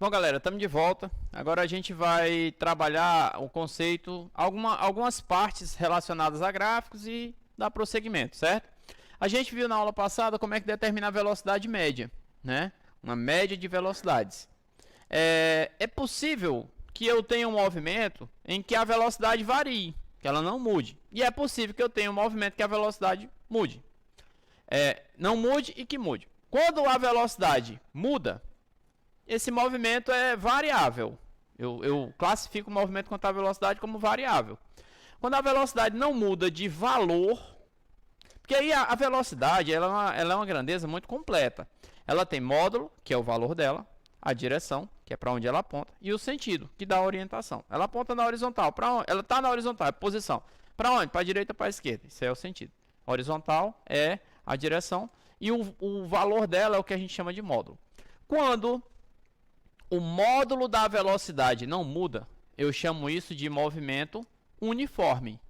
Bom, galera, estamos de volta. Agora a gente vai trabalhar o conceito, algumas partes relacionadas a gráficos e dar prosseguimento, certo? A gente viu na aula passada como é que determina a velocidade média, né? Uma média de velocidades. É possível que eu tenha um movimento em que a velocidade varie, que ela não mude. E é possível que eu tenha um movimento que a velocidade mude. Não mude e que mude. Quando a velocidade muda, esse movimento é variável. Eu classifico o movimento quanto à velocidade como variável. Quando a velocidade não muda de valor, porque aí a velocidade ela é uma grandeza muito completa. Ela tem módulo, que é o valor dela, a direção, que é para onde ela aponta, e o sentido, que dá a orientação. Ela aponta na horizontal, para onde? Ela está na horizontal, é posição. Para onde? Para a direita ou para a esquerda. Isso é o sentido. Horizontal é a direção e o valor dela é o que a gente chama de módulo. Quando o módulo da velocidade não muda, eu chamo isso de movimento uniforme.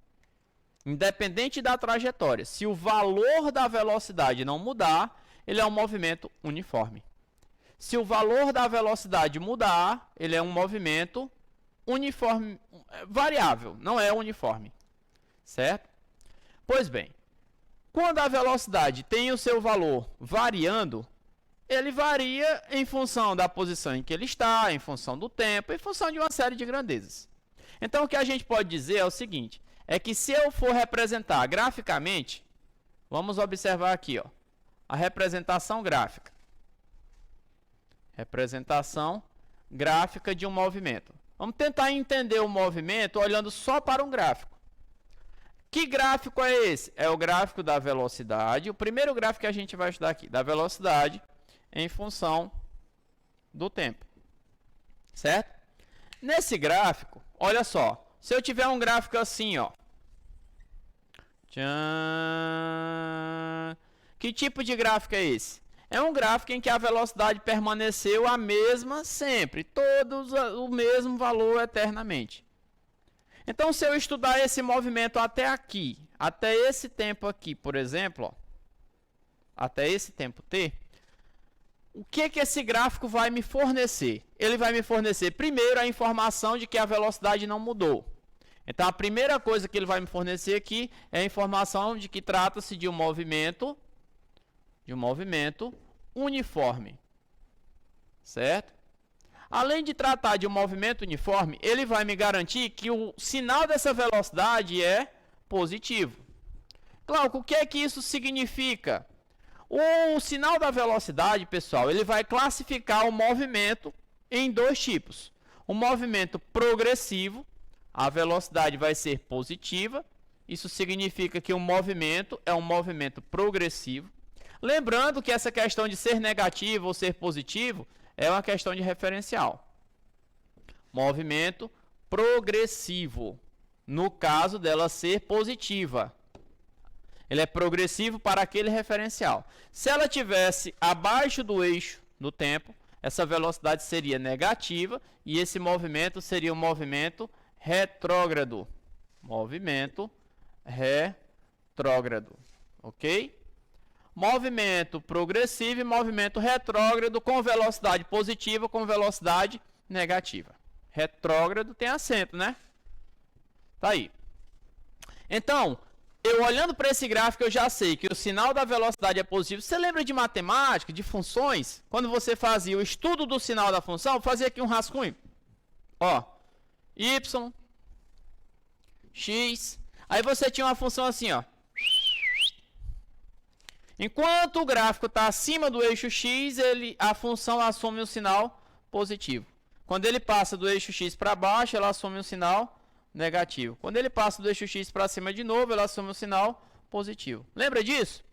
Independente da trajetória, se o valor da velocidade não mudar, ele é um movimento uniforme. Se o valor da velocidade mudar, ele é um movimento uniforme, variável, não é uniforme. Certo? Pois bem, quando a velocidade tem o seu valor variando, ele varia em função da posição em que ele está, em função do tempo, em função de uma série de grandezas. Então, o que a gente pode dizer é o seguinte, é que se eu for representar graficamente, vamos observar aqui, ó, a representação gráfica. Representação gráfica de um movimento. Vamos tentar entender o movimento olhando só para um gráfico. Que gráfico é esse? É o gráfico da velocidade, o primeiro gráfico que a gente vai estudar aqui, da velocidade em função do tempo, certo? Nesse gráfico, olha só, se eu tiver um gráfico assim, ó, que tipo de gráfico é esse? É um gráfico em que a velocidade permaneceu a mesma sempre, todos o mesmo valor eternamente. Então, se eu estudar esse movimento até aqui, até esse tempo aqui, por exemplo, ó, até esse tempo t, o que esse gráfico vai me fornecer? Ele vai me fornecer, primeiro, a informação de que a velocidade não mudou. Então, a primeira coisa que ele vai me fornecer aqui é a informação de que trata-se de um movimento uniforme. Certo? Além de tratar de um movimento uniforme, ele vai me garantir que o sinal dessa velocidade é positivo. Claro, o que é que isso significa? O sinal da velocidade, pessoal, ele vai classificar o movimento em dois tipos. O movimento progressivo, a velocidade vai ser positiva. Isso significa que o movimento é um movimento progressivo. Lembrando que essa questão de ser negativo ou ser positivo é uma questão de referencial. Movimento progressivo, no caso dela ser positiva. Ele é progressivo para aquele referencial. Se ela tivesse abaixo do eixo do tempo, essa velocidade seria negativa e esse movimento seria um movimento retrógrado. Movimento retrógrado. Ok? Movimento progressivo e movimento retrógrado com velocidade positiva com velocidade negativa. Retrógrado tem acento, né? Tá aí. Então, eu olhando para esse gráfico, eu já sei que o sinal da velocidade é positivo. Você lembra de matemática, de funções? Quando você fazia o estudo do sinal da função, eu fazia aqui um rascunho. Ó, y, x. Aí você tinha uma função assim, ó. Enquanto o gráfico está acima do eixo x, a função assume um sinal positivo. Quando ele passa do eixo x para baixo, ela assume um sinal negativo. Quando ele passa do eixo x para cima de novo, ela assume um sinal positivo. Lembra disso?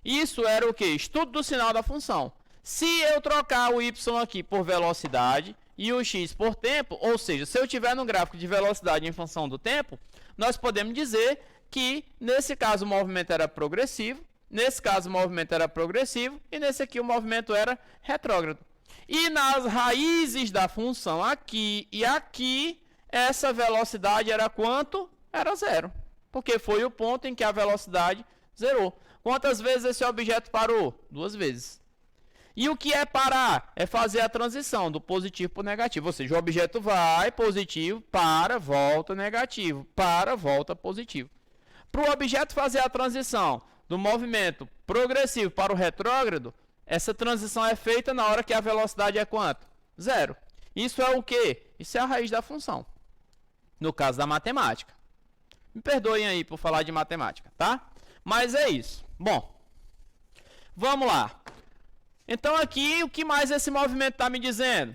Isso era o quê? Estudo do sinal da função. Se eu trocar o y aqui por velocidade e o x por tempo, ou seja, se eu tiver no gráfico de velocidade em função do tempo, nós podemos dizer que, nesse caso, o movimento era progressivo, nesse caso, o movimento era progressivo, e nesse aqui, o movimento era retrógrado. E nas raízes da função aqui e aqui, essa velocidade era quanto? Era zero. Porque foi o ponto em que a velocidade zerou. Quantas vezes esse objeto parou? 2 vezes. E o que é parar? É fazer a transição do positivo para o negativo. Ou seja, o objeto vai positivo, para, volta negativo, para, volta positivo. Para o objeto fazer a transição do movimento progressivo para o retrógrado, essa transição é feita na hora que a velocidade é quanto? 0. Isso é o quê? Isso é a raiz da função. No caso da matemática. Me perdoem aí por falar de matemática, tá? Mas é isso. Bom, vamos lá. Então aqui, o que mais esse movimento está me dizendo?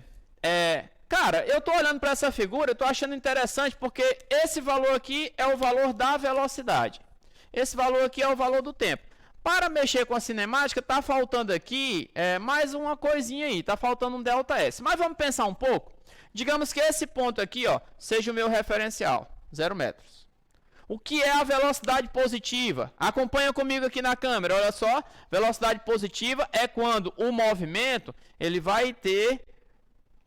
Cara, eu estou olhando para essa figura, eu estou achando interessante porque esse valor aqui é o valor da velocidade. Esse valor aqui é o valor do tempo. Para mexer com a cinemática, está faltando aqui mais uma coisinha aí, está faltando um ΔS. Mas vamos pensar um pouco. Digamos que esse ponto aqui, ó, seja o meu referencial, 0 metros. O que é a velocidade positiva? Acompanha comigo aqui na câmera, olha só. Velocidade positiva é quando o movimento ele vai ter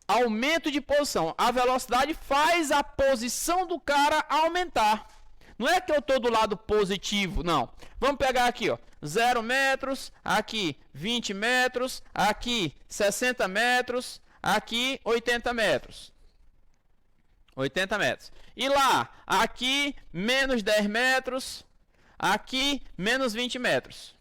aumento de posição. A velocidade faz a posição do cara aumentar. Não é que eu estou do lado positivo, não. Vamos pegar aqui, ó, 0 metros, aqui 20 metros, aqui 60 metros, aqui 80 metros. 80 metros. E lá, aqui, menos 10 metros, aqui, menos 20 metros.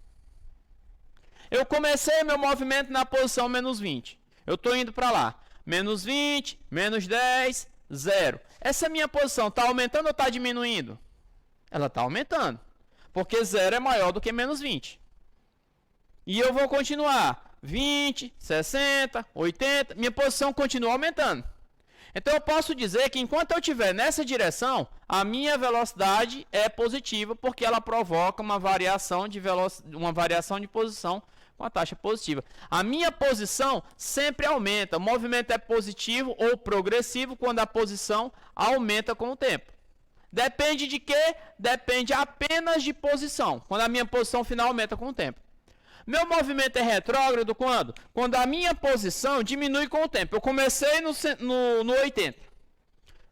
Eu comecei meu movimento na posição menos 20. Eu estou indo para lá. Menos 20, menos 10, 0. Essa minha posição está aumentando ou está diminuindo? Ela está aumentando. Porque 0 é maior do que menos 20. E eu vou continuar. 20, 60, 80. Minha posição continua aumentando. Então eu posso dizer que enquanto eu estiver nessa direção, a minha velocidade é positiva porque ela provoca uma variação de posição com a taxa positiva. A minha posição sempre aumenta. O movimento é positivo ou progressivo quando a posição aumenta com o tempo. Depende de quê? Depende apenas de posição. Quando a minha posição final aumenta com o tempo. Meu movimento é retrógrado quando? Quando a minha posição diminui com o tempo. Eu comecei no 80,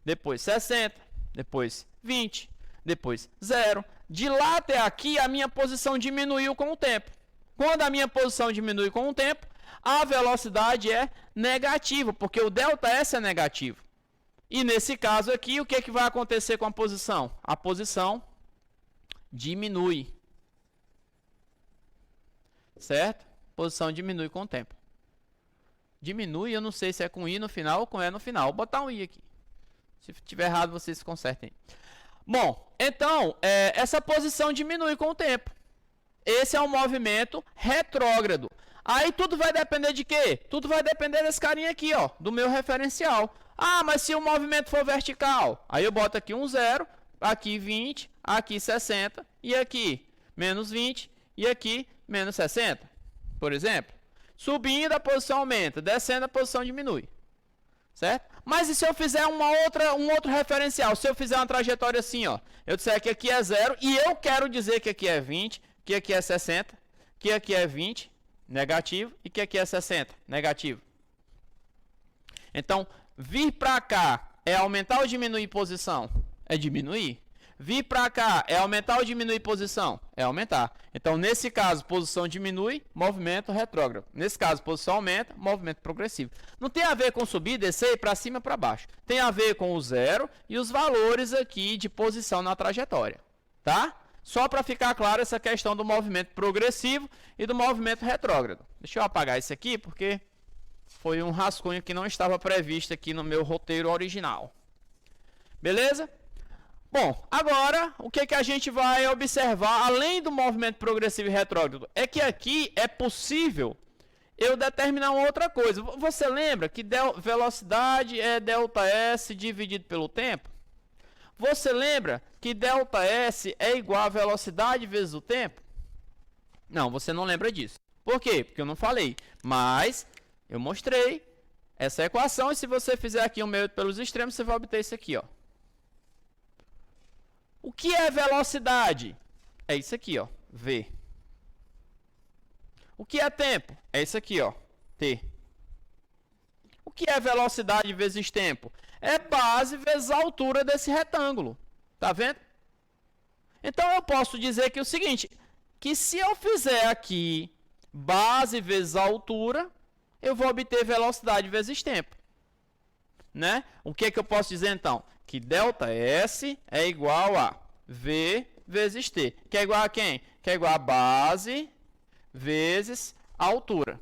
depois 60, depois 20, depois 0. De lá até aqui, a minha posição diminuiu com o tempo. Quando a minha posição diminui com o tempo, a velocidade é negativa, porque o ΔS é negativo. E nesse caso aqui, o que vai acontecer com a posição? A posição diminui. Certo? Posição diminui com o tempo. Diminui, eu não sei se é com I no final ou com E no final. Vou botar um I aqui. Se tiver errado, vocês consertem. Bom, então, essa posição diminui com o tempo. Esse é um movimento retrógrado. Aí tudo vai depender de quê? Tudo vai depender desse carinha aqui, ó, do meu referencial. Ah, mas se o movimento for vertical, aí eu boto aqui um 0, aqui 20, aqui 60, e aqui menos 20, e aqui menos 60, por exemplo. Subindo, a posição aumenta, descendo, a posição diminui. Certo? Mas e se eu fizer um outro referencial? Se eu fizer uma trajetória assim, ó, eu disser que aqui é 0 e eu quero dizer que aqui é 20, que aqui é 60, que aqui é 20, negativo, e que aqui é 60, negativo. Então, vir para cá é aumentar ou diminuir posição? É diminuir. Vir para cá é aumentar ou diminuir posição? É aumentar. Então, nesse caso, posição diminui, movimento retrógrado. Nesse caso, posição aumenta, movimento progressivo. Não tem a ver com subir, descer, para cima, para baixo. Tem a ver com o 0 e os valores aqui de posição na trajetória. Tá? Só para ficar claro essa questão do movimento progressivo e do movimento retrógrado. Deixa eu apagar isso aqui, porque foi um rascunho que não estava previsto aqui no meu roteiro original. Beleza? Bom, agora, o que a gente vai observar, além do movimento progressivo e retrógrado, é que aqui é possível eu determinar uma outra coisa. Você lembra que velocidade é ΔS dividido pelo tempo? Você lembra que ΔS é igual a velocidade vezes o tempo? Não, você não lembra disso. Por quê? Porque eu não falei, mas eu mostrei essa equação e se você fizer aqui o meio pelos extremos, você vai obter isso aqui, ó. O que é velocidade? É isso aqui, ó, V. O que é tempo? É isso aqui, ó, T. O que é velocidade vezes tempo? É base vezes a altura desse retângulo. Tá vendo? Então eu posso dizer que o seguinte, que se eu fizer aqui base vezes a altura, eu vou obter velocidade vezes tempo. Né? O que é que eu posso dizer então? Que ΔS é igual a V vezes T. Que é igual a quem? Que é igual a base vezes a altura.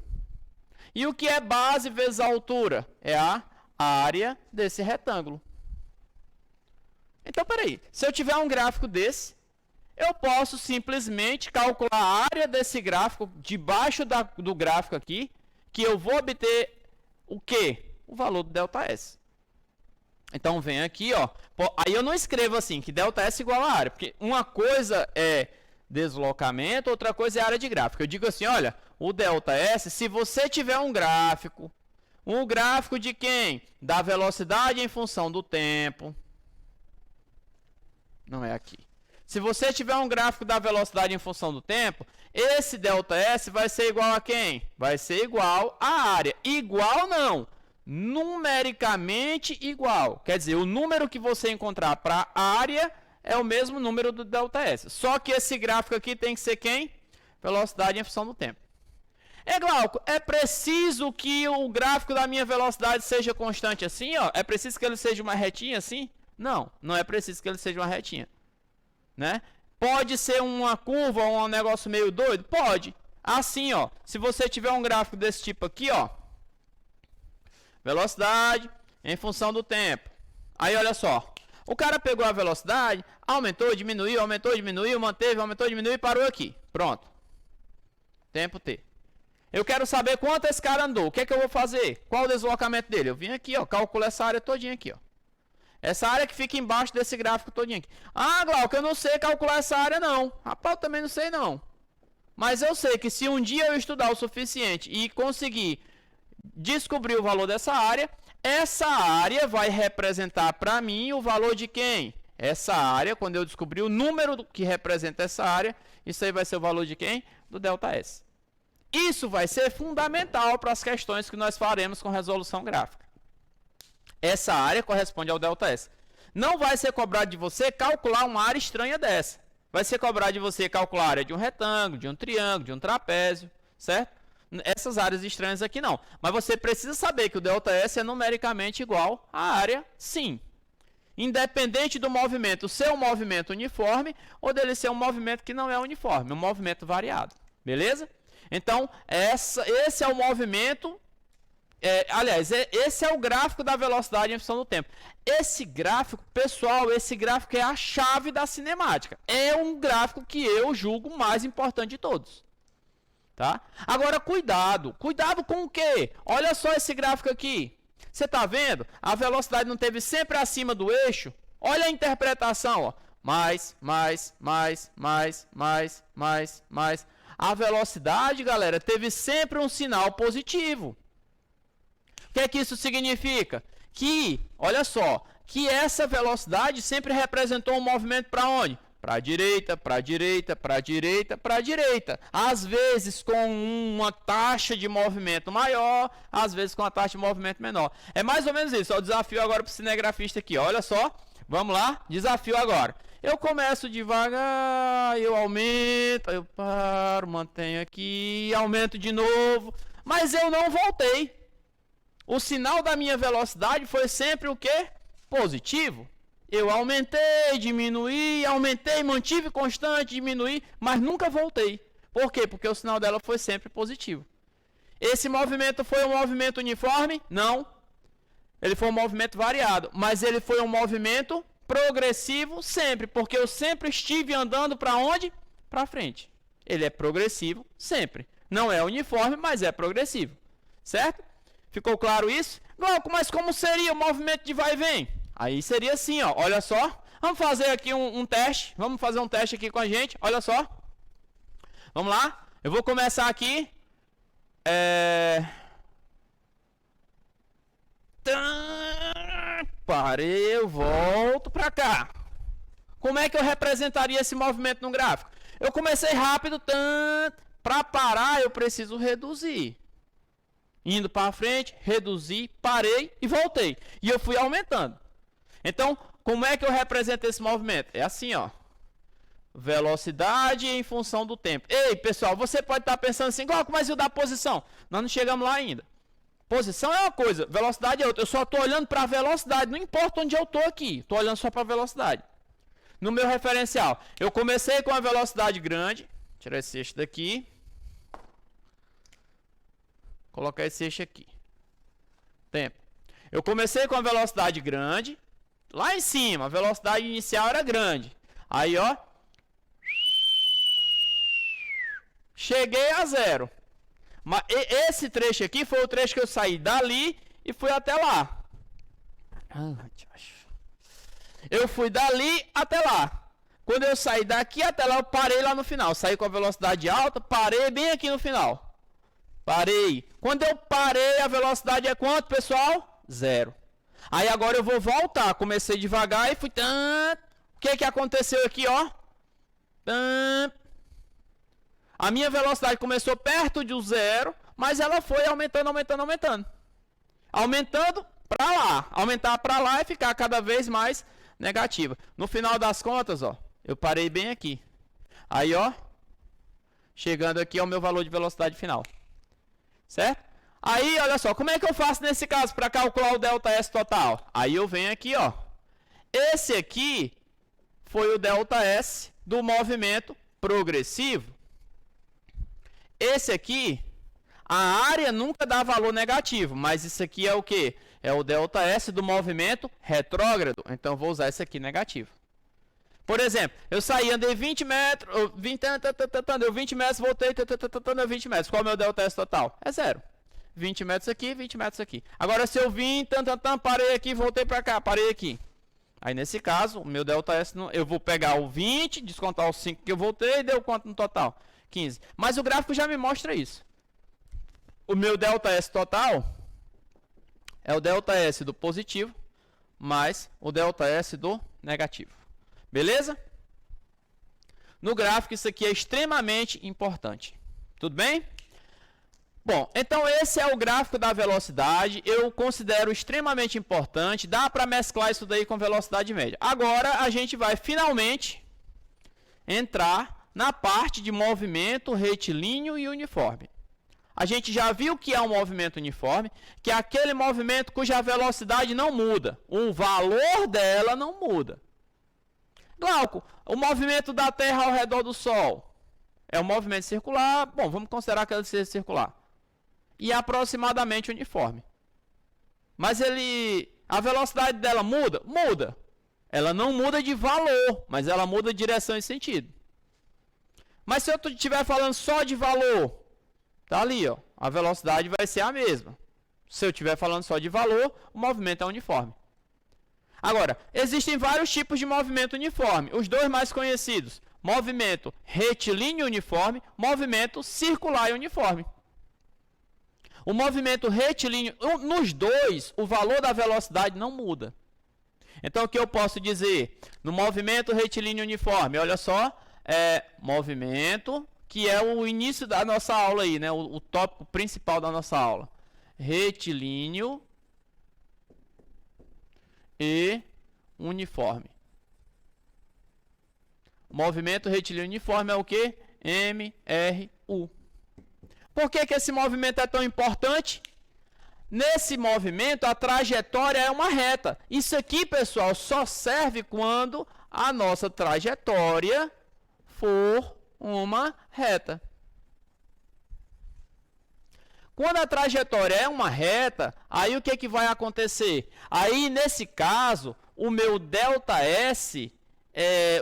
E o que é base vezes a altura? É a área desse retângulo. Então, peraí. Se eu tiver um gráfico desse, eu posso simplesmente calcular a área desse gráfico, debaixo do gráfico aqui, que eu vou obter o quê? O valor do ΔS. Então, vem aqui, ó. Aí eu não escrevo assim, que ΔS igual a área, porque uma coisa é deslocamento, outra coisa é área de gráfico. Eu digo assim, olha, o ΔS, se você tiver um gráfico de quem? Da velocidade em função do tempo. Não é aqui. Se você tiver um gráfico da velocidade em função do tempo, esse ΔS vai ser igual a quem? Vai ser igual à área. Igual não, numericamente igual. Quer dizer, o número que você encontrar para a área é o mesmo número do ΔS. Só que esse gráfico aqui tem que ser quem? Velocidade em função do tempo. Glauco, é preciso que o gráfico da minha velocidade seja constante assim, ó? É preciso que ele seja uma retinha assim? Não, não é preciso que ele seja uma retinha. Né? Pode ser uma curva ou um negócio meio doido? Pode. Assim, ó, se você tiver um gráfico desse tipo aqui, ó, velocidade em função do tempo. Aí, olha só. O cara pegou a velocidade, aumentou, diminuiu, manteve, aumentou, diminuiu e parou aqui. Pronto. Tempo T. Eu quero saber quanto esse cara andou. O que é que eu vou fazer? Qual o deslocamento dele? Eu vim aqui, ó, calculo essa área todinha aqui, ó. Essa área que fica embaixo desse gráfico todinho aqui. Ah, Glauco, eu não sei calcular essa área não. Rapaz, eu também não sei não. Mas eu sei que se um dia eu estudar o suficiente e conseguir descobrir o valor dessa área, essa área vai representar para mim o valor de quem? Essa área, quando eu descobrir o número que representa essa área, isso aí vai ser o valor de quem? Do ΔS. Isso vai ser fundamental para as questões que nós faremos com resolução gráfica. Essa área corresponde ao ΔS. Não vai ser cobrado de você calcular uma área estranha dessa. Vai ser cobrado de você calcular a área de um retângulo, de um triângulo, de um trapézio, certo? Essas áreas estranhas aqui não. Mas você precisa saber que o ΔS é numericamente igual à área, sim. Independente do movimento ser um movimento uniforme ou dele ser um movimento que não é uniforme, um movimento variado. Beleza? Então, esse é o movimento... esse é o gráfico da velocidade em função do tempo. Esse gráfico, pessoal, esse gráfico é a chave da cinemática. É um gráfico que eu julgo mais importante de todos. Tá? Agora, cuidado. Cuidado com o quê? Olha só esse gráfico aqui. Você está vendo? A velocidade não esteve sempre acima do eixo? Olha a interpretação. Ó. Mais. A velocidade, galera, teve sempre um sinal positivo. O que é que isso significa? Que, olha só, que essa velocidade sempre representou um movimento para onde? Para a direita, para a direita, para a direita, para a direita. Às vezes com uma taxa de movimento maior, às vezes com uma taxa de movimento menor. É mais ou menos isso. O desafio agora para o cinegrafista aqui. Olha só, vamos lá, desafio agora. Eu começo devagar, eu aumento, eu paro, mantenho aqui, aumento de novo. Mas eu não voltei. O sinal da minha velocidade foi sempre o quê? Positivo. Eu aumentei, diminuí, aumentei, mantive constante, diminuí, mas nunca voltei. Por quê? Porque o sinal dela foi sempre positivo. Esse movimento foi um movimento uniforme? Não. Ele foi um movimento variado, mas ele foi um movimento progressivo sempre, porque eu sempre estive andando para onde? Para frente. Ele é progressivo sempre. Não é uniforme, mas é progressivo. Certo? Ficou claro isso? Glauco, mas como seria o movimento de vai e vem? Aí seria assim, ó. Olha só. Vamos fazer aqui um teste. Vamos fazer um teste aqui com a gente. Olha só. Vamos lá. Eu vou começar aqui. Parei, eu volto pra cá. Como é que eu representaria esse movimento no gráfico? Eu comecei rápido. Para parar, eu preciso reduzir. Indo para frente, reduzi, parei e voltei. E eu fui aumentando. Então, como é que eu represento esse movimento? É assim, ó. Velocidade em função do tempo. Ei, pessoal, você pode estar pensando assim, mas e o da posição? Nós não chegamos lá ainda. Posição é uma coisa, velocidade é outra. Eu só estou olhando para a velocidade, não importa onde eu estou aqui. Estou olhando só para a velocidade. No meu referencial, eu comecei com a velocidade grande. Tirar esse eixo daqui. Colocar esse eixo aqui. Tempo. Eu comecei com a velocidade grande. Lá em cima, a velocidade inicial era grande. Aí, ó. Cheguei a zero. Mas esse trecho aqui foi o trecho que eu saí dali e fui até lá. Eu fui dali até lá. Quando eu saí daqui até lá, eu parei lá no final. Saí com a velocidade alta, parei bem aqui no final. Parei. Quando eu parei, a velocidade é quanto, pessoal? Zero. Aí agora eu vou voltar. Comecei devagar e fui... O que que aconteceu aqui, ó? A minha velocidade começou perto do zero, mas ela foi aumentando, aumentando, aumentando. Aumentando para lá. Aumentar para lá e ficar cada vez mais negativa. No final das contas, ó, eu parei bem aqui. Aí, ó, chegando aqui ao meu valor de velocidade final. Certo? Aí, olha só, como é que eu faço nesse caso para calcular o ΔS total? Aí eu venho aqui, ó. Esse aqui foi o ΔS do movimento progressivo. Esse aqui, a área nunca dá valor negativo, mas isso aqui é o quê? É o ΔS do movimento retrógrado. Então, eu vou usar esse aqui negativo. Por exemplo, eu saí, andei 20 metros, deu 20 metros, voltei, deu 20 metros. Qual é o meu ΔS total? É zero. 20 metros aqui, 20 metros aqui. Agora, se eu vim, parei aqui, voltei para cá, parei aqui. Aí, nesse caso, o meu ΔS, eu vou pegar o 20, descontar os 5 que eu voltei, e deu quanto no total? 15. Mas o gráfico já me mostra isso. O meu ΔS total é o ΔS do positivo mais o ΔS do negativo. Beleza? No gráfico, isso aqui é extremamente importante. Tudo bem? Bom, então esse é o gráfico da velocidade. Eu considero extremamente importante. Dá para mesclar isso daí com velocidade média. Agora, a gente vai finalmente entrar na parte de movimento retilíneo e uniforme. A gente já viu que é um movimento uniforme, que é aquele movimento cuja velocidade não muda. O valor dela não muda. Glauco, o movimento da Terra ao redor do Sol é um movimento circular. Bom, vamos considerar que ele seja circular. E aproximadamente uniforme. Mas a velocidade dela muda? Muda. Ela não muda de valor, mas ela muda de direção e sentido. Mas se eu estiver falando só de valor, tá ali, ó, a velocidade vai ser a mesma. Se eu estiver falando só de valor, o movimento é uniforme. Agora, existem vários tipos de movimento uniforme. Os dois mais conhecidos, movimento retilíneo uniforme, movimento circular uniforme. O movimento retilíneo, nos dois, o valor da velocidade não muda. Então, o que eu posso dizer? No movimento retilíneo uniforme, olha só, movimento, que é o início da nossa aula aí, né? O tópico principal da nossa aula. Retilíneo e uniforme. Movimento retilíneo uniforme é o que? MRU. Por que esse movimento é tão importante? Nesse movimento, a trajetória é uma reta. Isso aqui, pessoal, só serve quando a nossa trajetória for uma reta. Quando a trajetória é uma reta, aí o que vai acontecer? Aí, nesse caso, o meu ΔS,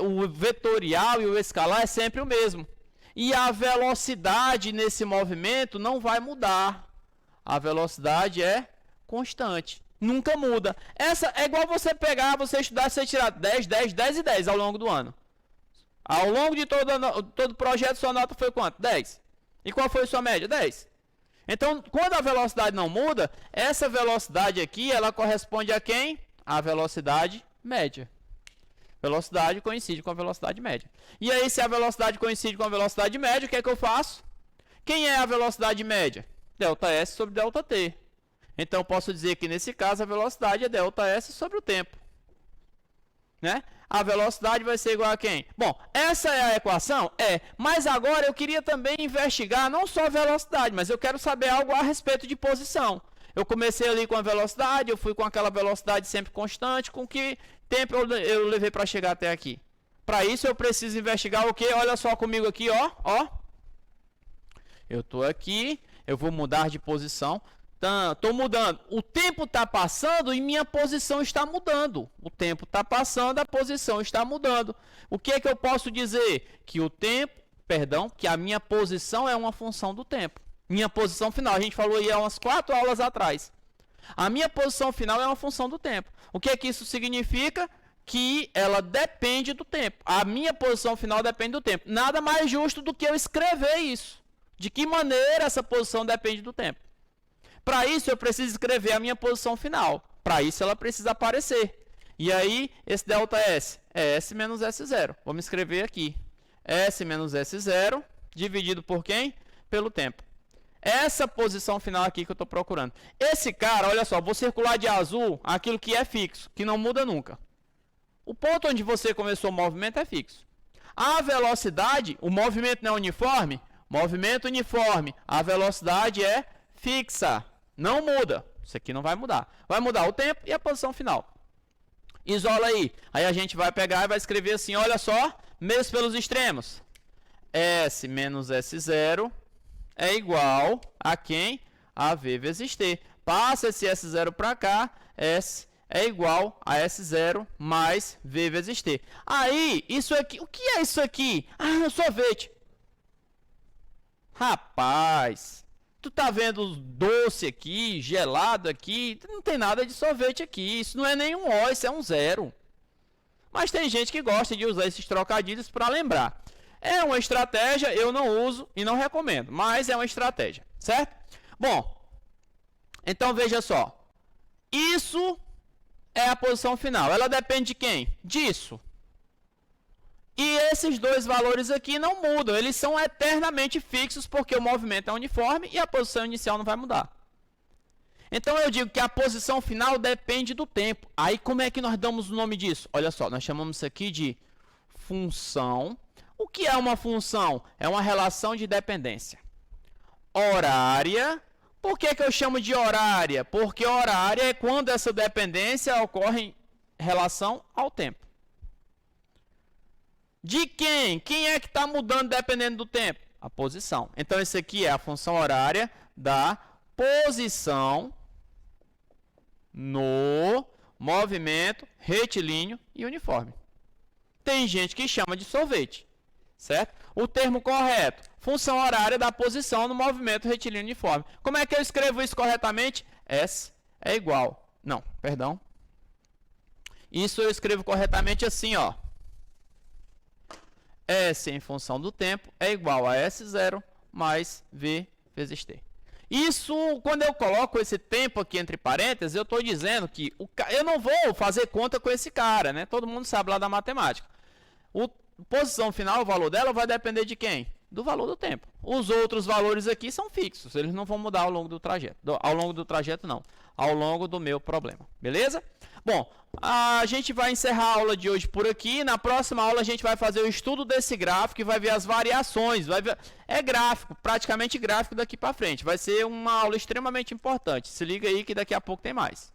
o vetorial e o escalar é sempre o mesmo. E a velocidade nesse movimento não vai mudar. A velocidade é constante. Nunca muda. Essa é igual você pegar, você estudar, você tirar 10, 10, 10 e 10 ao longo do ano. Ao longo de todo o projeto, sua nota foi quanto? 10. E qual foi a sua média? 10. Então, quando a velocidade não muda, essa velocidade aqui, ela corresponde a quem? A velocidade média. Velocidade coincide com a velocidade média. E aí, se a velocidade coincide com a velocidade média, o que é que eu faço? Quem é a velocidade média? ΔS sobre ΔT. Então, eu posso dizer que, nesse caso, a velocidade é ΔS sobre o tempo. Né? A velocidade vai ser igual a quem? Bom, essa é a equação? Mas agora eu queria também investigar não só a velocidade, mas eu quero saber algo a respeito de posição. Eu comecei ali com a velocidade, eu fui com aquela velocidade sempre constante, com que tempo eu levei para chegar até aqui? Para isso eu preciso investigar o que? Olha só comigo aqui, ó. Eu estou aqui, eu vou mudar de posição. Estou mudando. O tempo está passando e minha posição está mudando. O tempo está passando, a posição está mudando. O que é que eu posso dizer? Que o tempo, que a minha posição é uma função do tempo. Minha posição final, a gente falou aí há umas 4 aulas atrás. A minha posição final é uma função do tempo. O que é que isso significa? Que ela depende do tempo. A minha posição final depende do tempo. Nada mais justo do que eu escrever isso. De que maneira essa posição depende do tempo? Para isso eu preciso escrever a minha posição final. Para isso ela precisa aparecer. E aí esse ΔS é S menos S0. Vamos escrever aqui. S menos S0 dividido por quem? Pelo tempo. Essa posição final aqui que eu estou procurando. Esse cara, olha só, vou circular de azul aquilo que é fixo, que não muda nunca. O ponto onde você começou o movimento é fixo. A velocidade, o movimento não é uniforme? Movimento uniforme. A velocidade é fixa. Não muda. Isso aqui não vai mudar. Vai mudar o tempo e a posição final. Isola aí. Aí a gente vai pegar e vai escrever assim, olha só, mesmo pelos extremos. S menos S0 é igual a quem? A V vezes T. Passa esse S0 para cá, S é igual a S0 mais V vezes T. Aí, isso aqui, o que é isso aqui? Ah, sorvete. Rapaz, tu tá vendo doce aqui, gelado aqui, não tem nada de sorvete aqui. Isso não é nenhum O, isso é um zero. Mas tem gente que gosta de usar esses trocadilhos para lembrar. É uma estratégia, eu não uso e não recomendo, mas é uma estratégia, certo? Bom, então veja só. Isso é a posição final. Ela depende de quem? Disso. E esses dois valores aqui não mudam. Eles são eternamente fixos porque o movimento é uniforme e a posição inicial não vai mudar. Então eu digo que a posição final depende do tempo. Aí como é que nós damos o nome disso? Olha só, nós chamamos isso aqui de função. O que é uma função? É uma relação de dependência. Horária. Por que eu chamo de horária? Porque horária é quando essa dependência ocorre em relação ao tempo. De quem? Quem é que está mudando dependendo do tempo? A posição. Então, isso aqui é a função horária da posição no movimento retilíneo e uniforme. Tem gente que chama de sorvete, certo? O termo correto, função horária da posição no movimento retilíneo e uniforme. Como é que eu escrevo isso corretamente? S é igual. Não, perdão. Isso eu escrevo corretamente assim, ó. S em função do tempo é igual a S0 mais V vezes T. Isso, quando eu coloco esse tempo aqui entre parênteses, eu estou dizendo que eu não vou fazer conta com esse cara, né? Todo mundo sabe lá da matemática. Posição final, o valor dela vai depender de quem? Do valor do tempo. Os outros valores aqui são fixos, eles não vão mudar ao longo do trajeto. Ao longo do trajeto não, ao longo do meu problema. Beleza? Bom, a gente vai encerrar a aula de hoje por aqui. Na próxima aula a gente vai fazer o estudo desse gráfico e vai ver as variações. É gráfico, praticamente gráfico daqui para frente. Vai ser uma aula extremamente importante. Se liga aí que daqui a pouco tem mais.